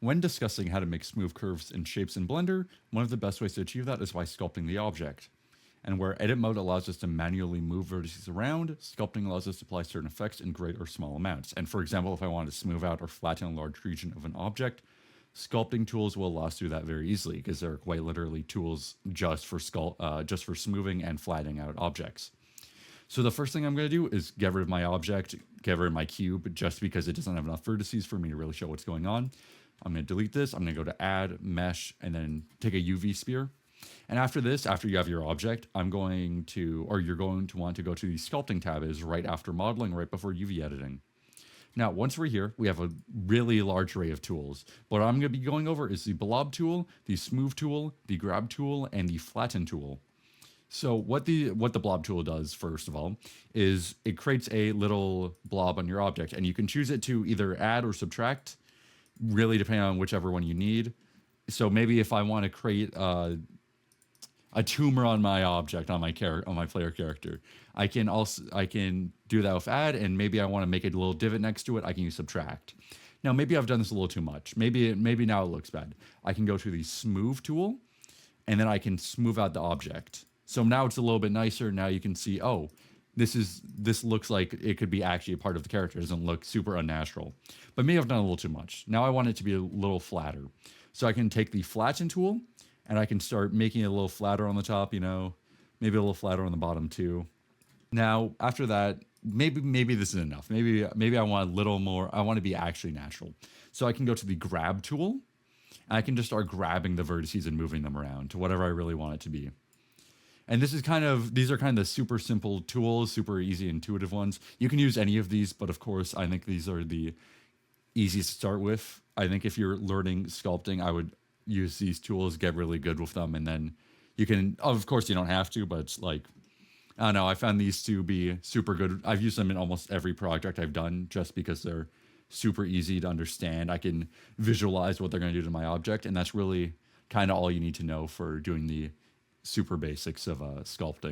When discussing how to make smooth curves and shapes in Blender, one of the best ways to achieve that is by sculpting the object. And where edit mode allows us to manually move vertices around, sculpting allows us to apply certain effects in great or small amounts. And for example, if I wanted to smooth out or flatten a large region of an object, sculpting tools will allow us to do that very easily because they're quite literally tools just for just for smoothing and flattening out objects. So the first thing I'm going to do is get rid of my object, get rid of my cube, just because it doesn't have enough vertices for me to really show what's going on. I'm going to delete this. I'm going to go to Add, Mesh, and then take a UV sphere. And after this, after you have your object, you're going to want to go to the Sculpting tab is right after modeling, right before UV editing. Now, once we're here, we have a really large array of tools. What I'm going to be going over is the Blob tool, the Smooth tool, the Grab tool, and the Flatten tool. So what the Blob tool does, first of all, is it creates a little blob on your object, and you can choose it to either add or subtract, really depending on whichever one you need. So maybe if I want to create a tumor on my object, on my player character, I can do that with add, and maybe I want to make a little divot next to it, I can use subtract. Now maybe I've done this a little too much. Maybe now it looks bad. I can go to the Smooth tool, and then I can smooth out the object. So now it's a little bit nicer. Now you can see, oh, this looks like it could be actually a part of the character. It doesn't look super unnatural. But maybe I've done a little too much. Now I want it to be a little flatter. So I can take the Flatten tool, and I can start making it a little flatter on the top, maybe a little flatter on the bottom too. Now, after that, maybe this is enough. Maybe I want a little more. I want to be actually natural. So I can go to the Grab tool, and I can just start grabbing the vertices and moving them around to whatever I really want it to be. And these are kind of the super simple tools, super easy, intuitive ones. You can use any of these, but of course, I think these are the easiest to start with. I think if you're learning sculpting, I would use these tools, get really good with them, and then you can, of course, you don't have to, but it's like, I don't know, I found these to be super good. I've used them in almost every project I've done just because they're super easy to understand. I can visualize what they're going to do to my object, and that's really kind of all you need to know for doing the super basics of sculpting.